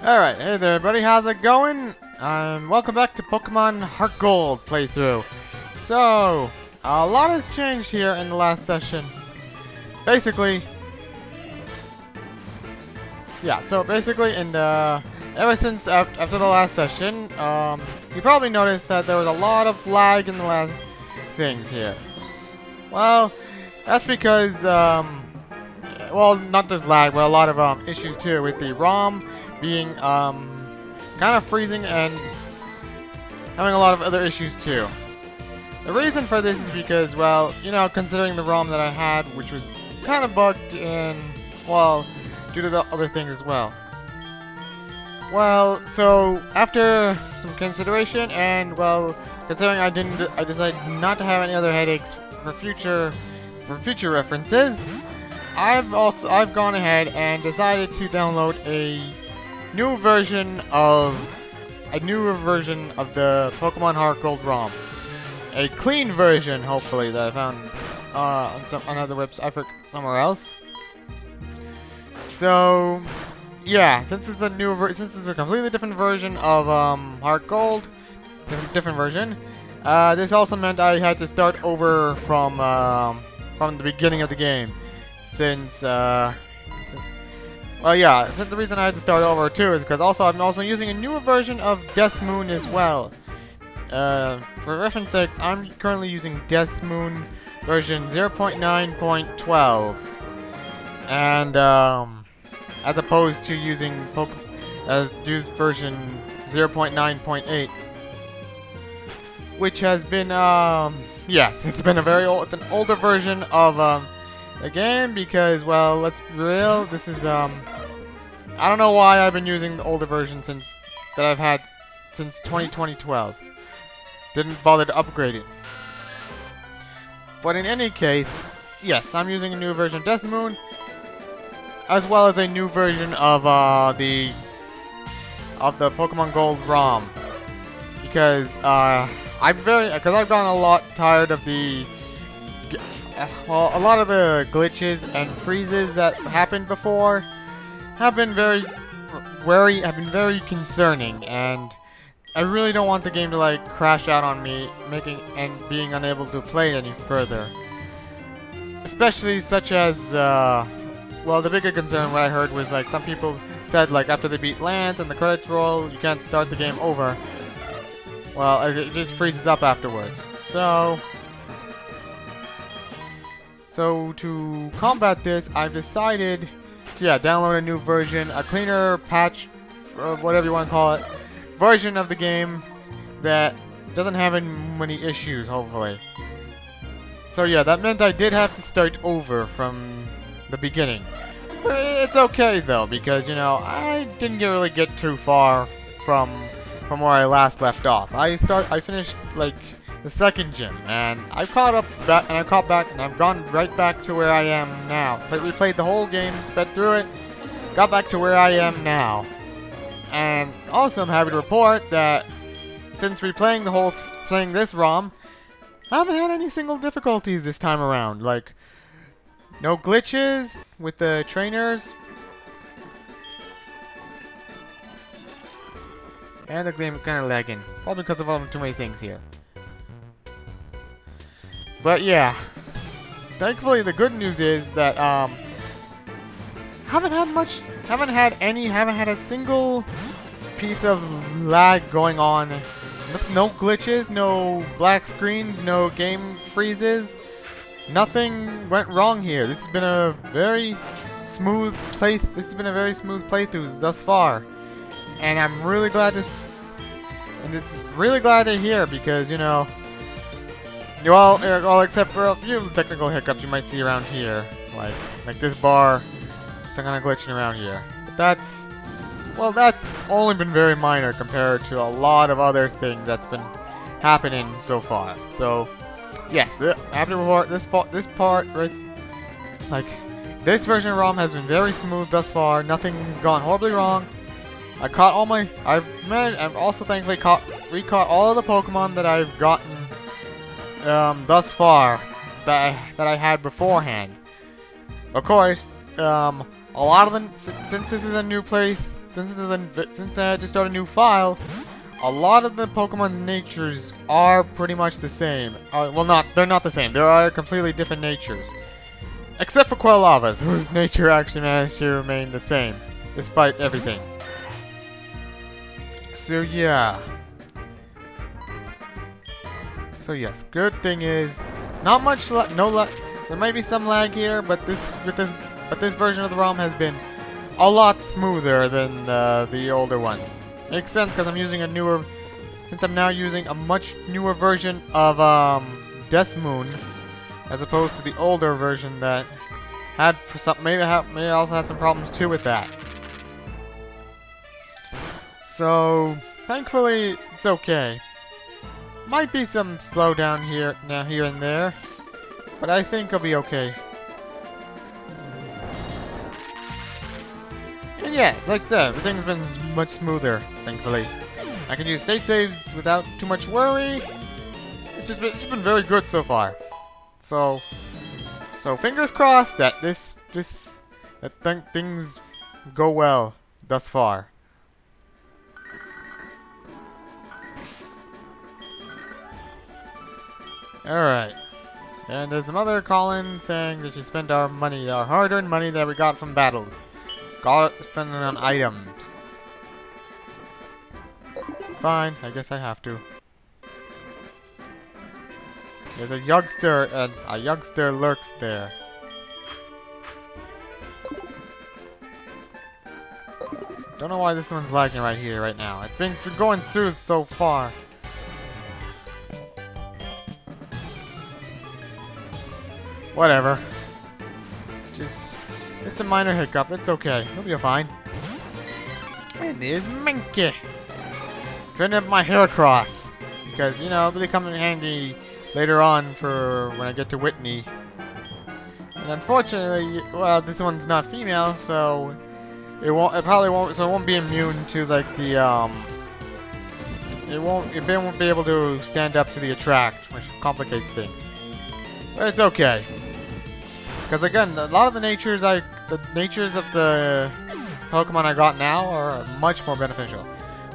Alright, hey there everybody, how's it going? Welcome back to Pokemon Heart-Gold playthrough. So, a lot has changed here in the last session. Basically, ever since after the last session, you probably noticed that there was a lot of lag in the last things here. Well, that's because, well, not just lag, but a lot of issues too with the ROM being kind of freezing and having a lot of other issues too. The reason for this is because, well, you know, considering the ROM that I had, which was kind of bugged and, well, due to the other things as well. Well, so after some consideration and, well, considering I decided not to have any other headaches for future references, I've gone ahead and decided to download a newer version of the Pokemon Heart-Gold ROM. A clean version, hopefully, that I found on other website, somewhere else. So, yeah, since it's a completely different version of Heart-Gold, different version, this also meant I had to start over from the beginning of the game, since well, yeah, the reason I had to start over too is because I'm also using a newer version of Moon as well. For reference sake, I'm currently using Moon version 0.9.12, and as opposed to using version 0.9.8, which has been yes, it's been it's an older version of the game because, well, let's be real, this is I don't know why I've been using the older version that I've had since 2012. Didn't bother to upgrade it. But in any case, yes, I'm using a new version of Moon, as well as a new version of the Pokemon Gold ROM, because I've gotten a lot tired of the a lot of the glitches and freezes that happened before have been very concerning, and I really don't want the game to like crash out on me, being unable to play any further. Especially such as well, the bigger concern what I heard was like some people said like after they beat Lance and the credits roll, you can't start the game over. Well, it just freezes up afterwards. So to combat this, I've decided to download a new version, a cleaner patch, or whatever you want to call it, version of the game that doesn't have any many issues, hopefully. So yeah, that meant I did have to start over from the beginning. But it's okay though, because, you know, I didn't really get too far from where I last left off. I finished like the second gym, and I caught back, and I've gone right back to where I am now. Replayed the whole game, sped through it, got back to where I am now. And also I'm happy to report that since playing this ROM, I haven't had any single difficulties this time around. Like, no glitches with the trainers. And the game kind of lagging, probably because of too many things here. But yeah, thankfully the good news is that haven't had a single piece of lag going on. No glitches, no black screens, no game freezes. Nothing went wrong here. This has been a very smooth playthrough thus far, and I'm really glad to hear, because, you know, well, except for a few technical hiccups you might see around here, like this bar, it's kind of glitching around here. But that's only been very minor compared to a lot of other things that's been happening so far. So, yes, after report, this version of ROM has been very smooth thus far. Nothing's gone horribly wrong. I've also thankfully recaught all of the Pokemon that I've gotten thus far that I had beforehand. Of course, a lot of the since this is a new place, since I had to start a new file, a lot of the Pokemon's natures are pretty much the same. Well, they're not the same. There are completely different natures, except for Quellavas, whose nature actually managed to remain the same despite everything. So yeah. So yes, good thing is not much there might be some lag here, but this version of the ROM has been a lot smoother than the older one. Makes sense because I'm now using a much newer version of Moon, as opposed to the older version that had maybe also had some problems too with that. So thankfully it's okay. Might be some slowdown here and there, but I think I'll be okay. And yeah, it's like that. Everything's been much smoother, thankfully. I can use state saves without too much worry. It's been very good so far. So fingers crossed that things go well thus far. Alright. And there's the mother calling saying that she spent our money, our hard-earned money that we got from battles. Got it spending on items. Fine, I guess I have to. There's a youngster, and a youngster lurks there. Don't know why this one's lagging right here, right now. It's been going smooth so far. Whatever. Just a minor hiccup. It's okay. He'll be fine. And there's Minky. Trying up my hair cross. Because, you know, it'll really come in handy later on for when I get to Whitney. And unfortunately, well, this one's not female, so it won't be immune to like the it won't be able to stand up to the attract, which complicates things. But it's okay. Because again, a lot of the natures of the Pokemon I got now are much more beneficial.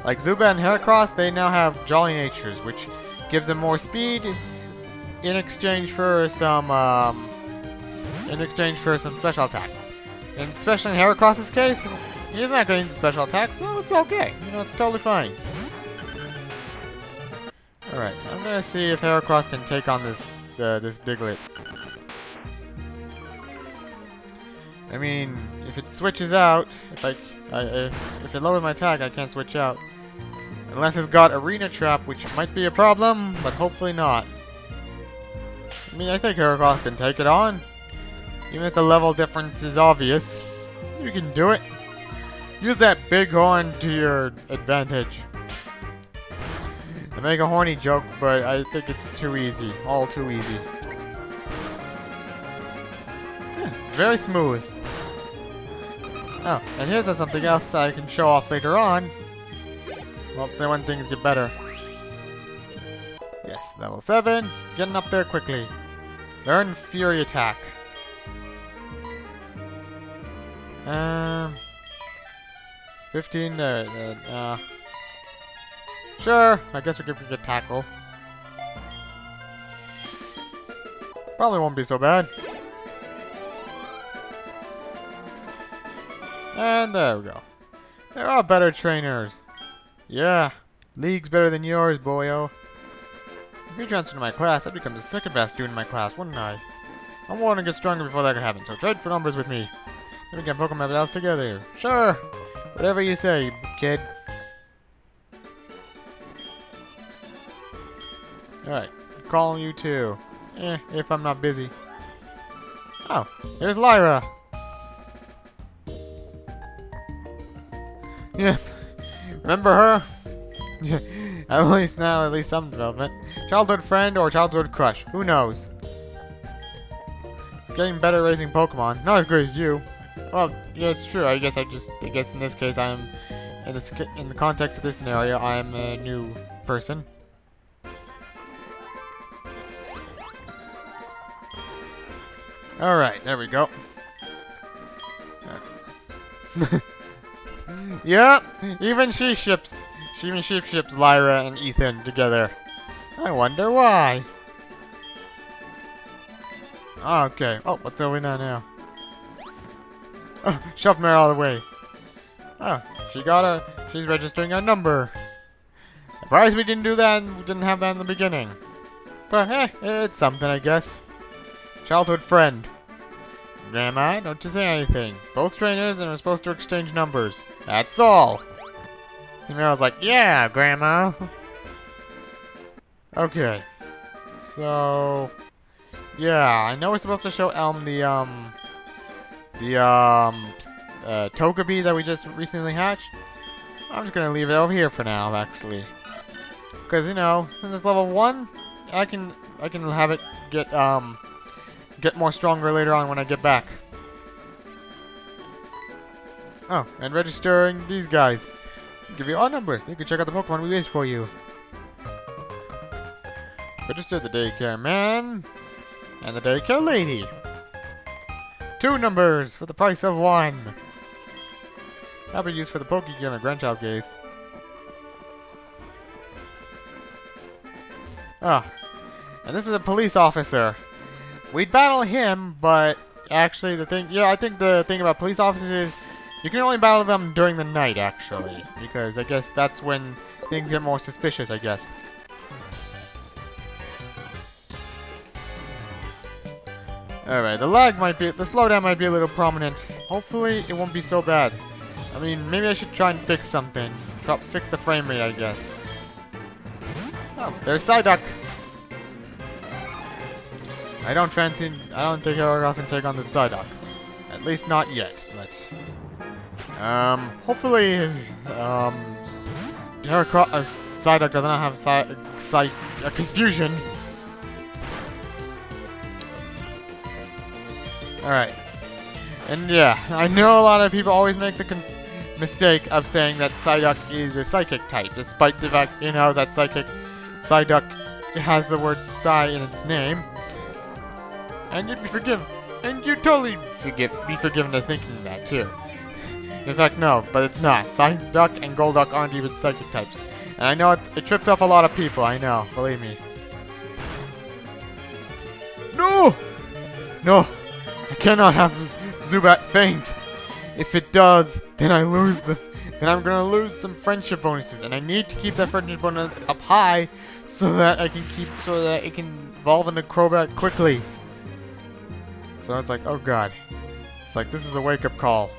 Like Zubat and Heracross, they now have Jolly natures, which gives them more speed in exchange for some special attack. And especially in Heracross's case, he's not getting the special attack, so it's okay. You know, it's totally fine. Alright, I'm gonna see if Heracross can take on this Diglett. I mean, if it switches out, if it lowers my attack, I can't switch out. Unless it's got Arena Trap, which might be a problem, but hopefully not. I mean, I think Heracross can take it on. Even if the level difference is obvious, you can do it. Use that big horn to your advantage. I make a horny joke, but I think it's too easy. All too easy. Yeah, it's very smooth. Oh, and here's something else that I can show off later on. Well, then when things get better. Yes, level 7. Getting up there quickly. Learn Fury Attack. 15 there. Sure, I guess we could get Tackle. Probably won't be so bad. And there we go. There are better trainers. Yeah, league's better than yours, boyo. If you transfer to my class, I'd become the second best student in my class, wouldn't I? I want to get stronger before that can happen, so trade for numbers with me. Then we can Pokemon battles together. Sure, whatever you say, kid. Alright, calling you too. If I'm not busy. Oh, there's Lyra. Yeah, remember her? Yeah, at least some development. Childhood friend or childhood crush, who knows? Getting better raising Pokemon, not as good as you. Well, yeah, it's true. I guess in this case, in the context of this scenario, I am a new person. Alright, there we go. Yeah, even she ships Lyra and Ethan together. I wonder why. Okay. Oh, what's over there now? Oh, shove Mare all the way. Oh, she's registering our number. Surprised we didn't do that and we didn't have that in the beginning. But hey, it's something, I guess. Childhood friend. Grandma, don't you say anything. Both trainers and we're supposed to exchange numbers. That's all. And Mary's like, yeah, Grandma. Okay. So, yeah, I know we're supposed to show Elm the Togepi that we just recently hatched. I'm just gonna leave it over here for now, actually. Because, you know, since it's level 1, I can have it get more stronger later on when I get back. Oh, and registering these guys. Give you our numbers. You can check out the Pokemon we raised for you. Register the daycare man and the daycare lady. 2 numbers for the price of 1. That'll be used for the Pokegame my grandchild gave. Ah, and this is a police officer. We'd battle him, but actually I think the thing about police officers is you can only battle them during the night, actually. Because I guess that's when things get more suspicious, I guess. Alright, the slowdown might be a little prominent. Hopefully it won't be so bad. I mean, maybe I should try and fix something. Fix the frame rate, I guess. Oh, there's Psyduck. I don't think Heartgold can take on the Psyduck. At least not yet, but hopefully Psyduck does not have confusion. Alright. And yeah, I know a lot of people always make the mistake of saying that Psyduck is a psychic type, despite the fact, you know, that Psyduck has the word Psy in its name. And you'd be forgiven. And you'd totally be forgiven for thinking that, too. In fact, no, but it's not. Psyduck and Golduck aren't even psychic types. And I know it trips off a lot of people, I know, believe me. No! No! I cannot have Zubat faint. If it does, then then I'm gonna lose some friendship bonuses, and I need to keep that friendship bonus up high so that it can evolve into Crobat quickly. So it's like, oh god. It's like this is a wake-up call.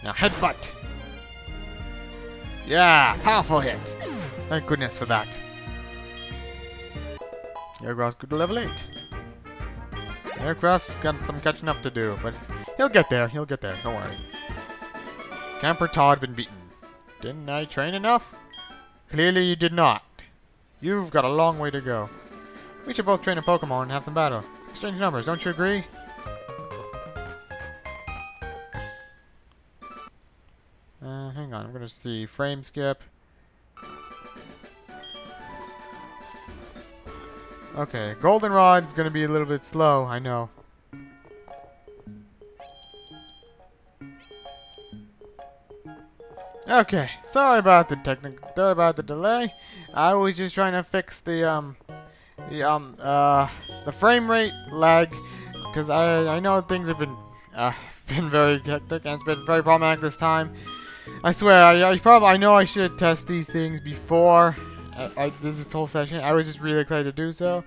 Now headbutt. Yeah, powerful hit. Thank goodness for that. Aircross good to level 8. Aircross has got some catching up to do, but he'll get there. He'll get there. Don't worry. Camper Todd been beaten. Didn't I train enough? Clearly you did not. You've got a long way to go. We should both train a Pokemon and have some battle. Exchange numbers, don't you agree? Hang on, I'm gonna see. Frame skip. Okay, Goldenrod's gonna be a little bit slow, I know. Okay, sorry about the delay. I was just trying to fix the frame rate lag, because I know things have been very hectic and it's been very problematic this time. I swear, I know I should test these things before I did this whole session. I was just really excited to do so.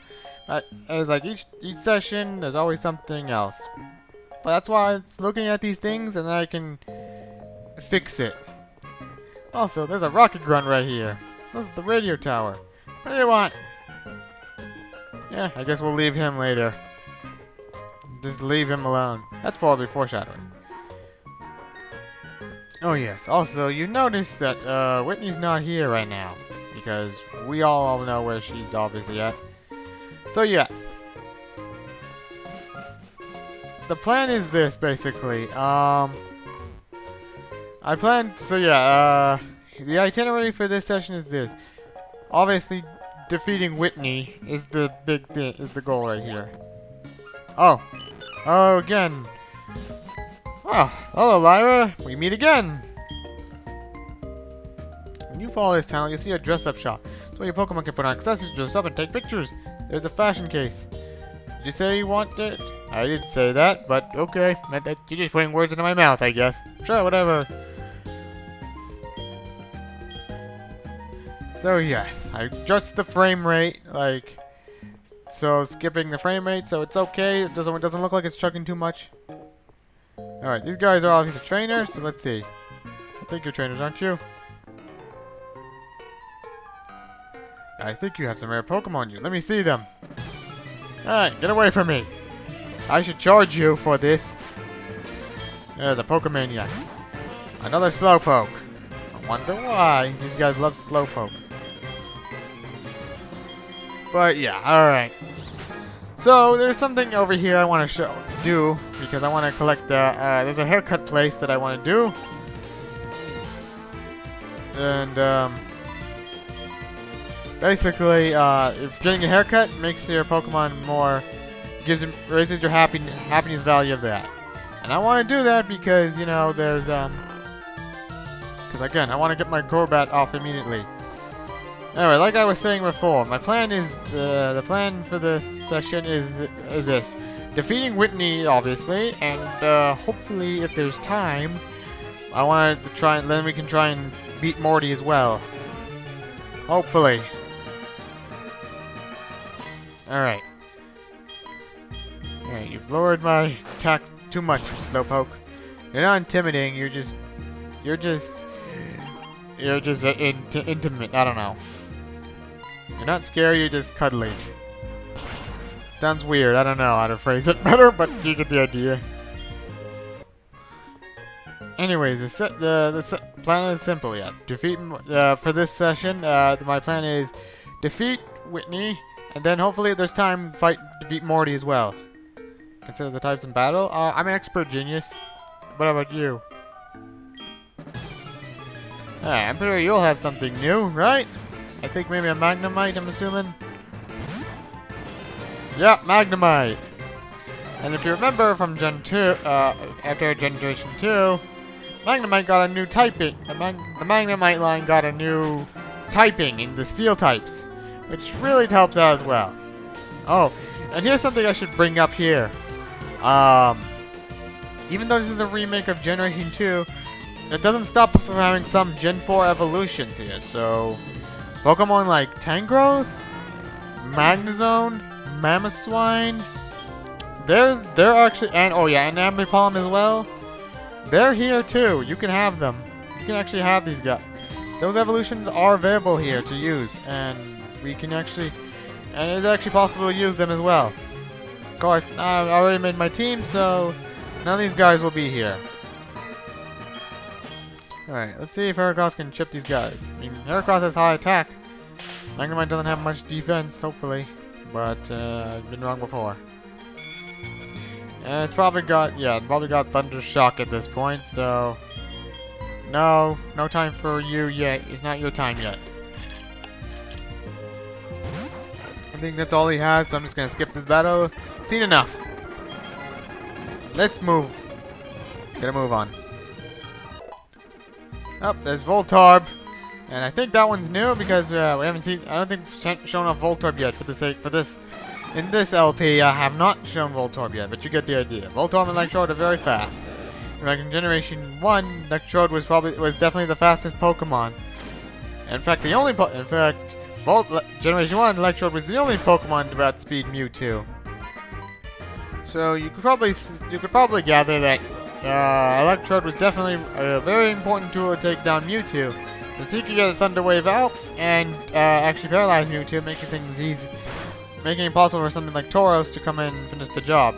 But it was like each session, there's always something else. But that's why I'm looking at these things and then I can fix it. Also, there's a rocket grunt right here. This is the radio tower. What do you want? Yeah, I guess we'll leave him later. Just leave him alone. That's probably foreshadowing. Oh yes, also you notice that Whitney's not here right now. Because we all know where she's obviously at. So yes. The plan is this basically. The itinerary for this session is this. Obviously defeating Whitney is the big thing, is the goal right here. Oh. Oh, again. Oh, hello, Lyra. We meet again. When you follow this tunnel, you'll see a dress-up shop. It's where your Pokemon can put on accessories, dress up, and take pictures. There's a fashion case. Did you say you want it? I didn't say that, but okay. You're just putting words into my mouth, I guess. Sure, whatever. So yes, I adjust the frame rate, like, so skipping the frame rate, so it's okay. It doesn't look like it's chugging too much. All right, these guys are obviously trainers, so let's see. I think you're trainers, aren't you? I think you have some rare Pokemon on you. Let me see them. Alright, get away from me. I should charge you for this. There's a Pokemaniac. Another Slowpoke. I wonder why these guys love Slowpoke. But yeah, alright. So there's something over here I want to do because I want to collect there's a haircut place that I want to do. And basically, if getting a haircut makes your Pokemon more, raises your happiness value of that. And I want to do that because, you know, there's, because again, I want to get my Crobat off immediately. Anyway, like I was saying before, my plan is, the plan for this session is this. Defeating Whitney, obviously, and, hopefully, if there's time, I want to try, and then we can try and beat Morty as well. Hopefully. Alright. Alright, you've lowered my attack too much, Slowpoke. You're not intimidating, you're just intimate, I don't know. You're not scary, you're just cuddly. Sounds weird, I don't know how to phrase it better, but you get the idea. Anyways, the plan is simple, yeah. For this session, my plan is defeat Whitney, and then hopefully if there's time, defeat Morty as well. Consider the types in battle. I'm an expert genius. What about you? Alright, I'm pretty sure you'll have something new, right? I think maybe a Magnemite, I'm assuming. Yeah, Magnemite. And if you remember from Gen 2, after Generation 2, Magnemite got a new typing. The Magnemite line got a new typing in the Steel types, which really helps out as well. Oh, and here's something I should bring up here. Even though this is a remake of Generation 2, it doesn't stop us from having some Gen 4 evolutions here. So, Pokemon like Tangrowth, Magnezone, Mamoswine, they're actually, and oh yeah, and Ambipom as well. They're here too. You can have them. You can actually have these guys. Those evolutions are available here to use, and we can actually, and it's actually possible to use them as well. Of course, I already made my team, so none of these guys will be here. Alright, let's see if Heracross can chip these guys. I mean, Heracross has high attack. Magnemite doesn't have much defense, hopefully, but I've been wrong before. And it's probably got, Thunder Shock at this point, so no time for you yet. It's not your time yet. I think that's all he has, so I'm just gonna skip this battle. Seen enough. Let's move. Gotta move on. Oh, there's Voltorb, and I think that one's new because we haven't seen. I don't think we've shown off Voltorb yet for this. In this LP, I have not shown Voltorb yet, but you get the idea. Voltorb and Electrode are very fast. Like in Generation 1, Electrode was definitely the fastest Pokemon. In fact, Generation 1, Electrode was the only Pokemon to outspeed Mewtwo. So you could probably gather that Electrode was definitely a very important tool to take down Mewtwo, since he could get a Thunder Wave out and actually paralyze Mewtwo, making things easy. Making it possible for something like Tauros to come in and finish the job.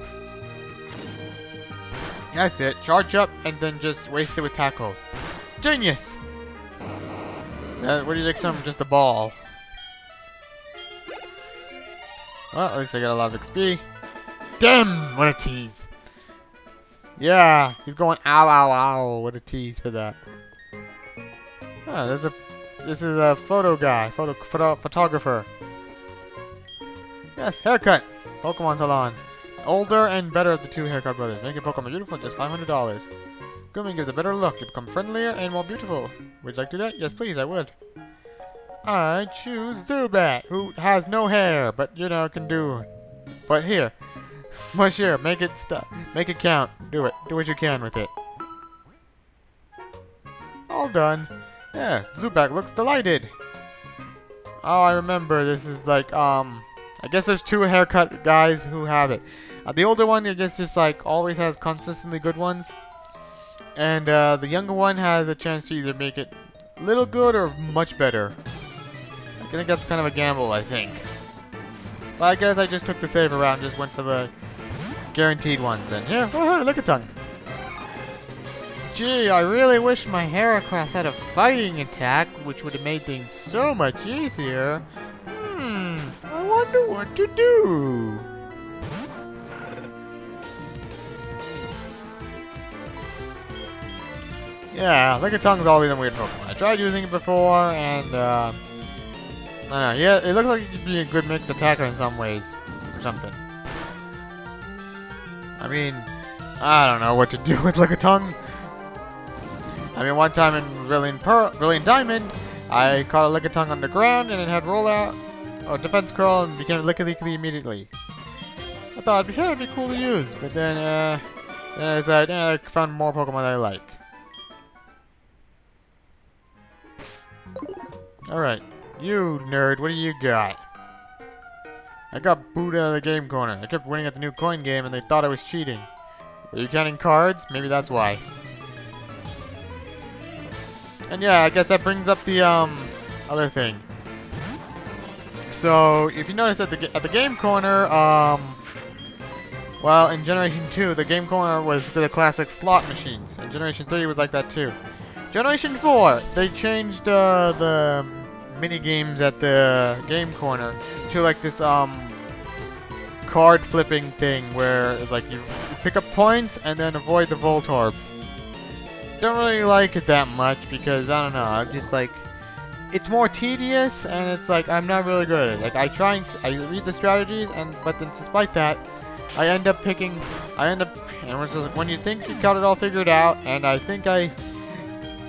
That's it. Charge up and then just waste it with Tackle. Genius! What do you think? Just a ball. Well, at least I got a lot of XP. Damn! What a tease. Yeah, he's going ow, ow, ow. What a tease for that. Oh, this is a photo guy. Photographer. Yes, haircut. Pokemon Salon. older and better of the two haircut brothers. Making Pokemon beautiful, just $500. Grooming gives a better look. You become friendlier and more beautiful. Would you like to do that? Yes, please, I would. I choose Zubat, who has no hair, but, you know, can do... But here. Monsieur, make it make it count. Do it. Do what you can with it. All done. Yeah, Zubat looks delighted. Oh, I remember. This is like, I guess there's two haircut guys who have it. The older one, I guess, just like always has consistently good ones. And the younger one has a chance to either make it a little good or much better. I think that's kind of a gamble, I think. But I guess I just took the save around, just went for the guaranteed ones. And here, oh, look at tongue. Gee, I really wish my Heracross had a fighting attack, which would have made things so much easier. I wonder what to do. Yeah, Lickitungu's always a weird Pokemon. I tried using it before, and, I don't know. Yeah, it looks like it could be a good mixed attacker in some ways. Or something. I mean, I don't know what to do with Lickitung. I mean, one time in Brilliant Diamond, I caught a Lickitung on the ground, and it had rollout, or defense curl, and became Lickily immediately. I thought it'd be cool to use, but then I decided, I found more Pokemon that I like. Alright, you nerd, what do you got? I got booed out of the game corner. I kept winning at the new coin game, and they thought I was cheating. Were you counting cards? Maybe that's why. And yeah, I guess that brings up the other thing. So if you notice at the game corner, well, in Generation 2, the game corner was the classic slot machines. And Generation 3 was like that too. Generation 4, they changed the mini games at the game corner to like this card flipping thing where like you pick up points and then avoid the Voltorb. Don't really like it that much because, I don't know, I'm just like, it's more tedious and it's like, I'm not really good at it. Like, I read the strategies, but then despite that, I end up, and it's just like, when you think you got it all figured out, and I think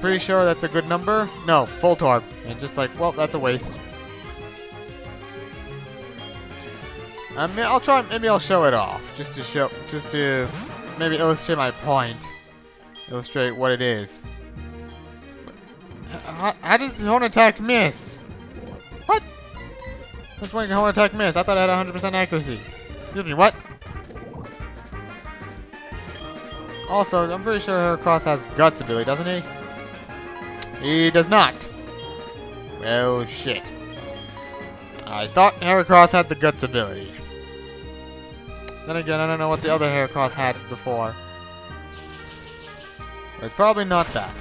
pretty sure that's a good number, no, Voltorb, and just like, well, that's a waste. I mean, maybe I'll show it off, just to maybe illustrate my point. Illustrate what it is. How does this horn attack miss? What? Which one can horn attack miss? I thought I had 100% accuracy. Excuse me, what? Also, I'm pretty sure Heracross has Guts ability, doesn't he? He does not. Well, shit. I thought Heracross had the Guts ability. Then again, I don't know what the other Heracross had before. It's probably not that.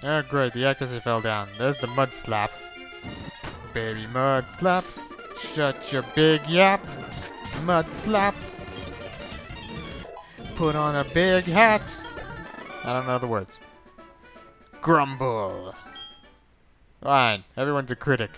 Oh great, the accuracy fell down. There's the Mud Slap. Baby Mud Slap. Shut your big yap. Mud Slap. Put on a big hat. I don't know the words. Grumble. Fine, everyone's a critic.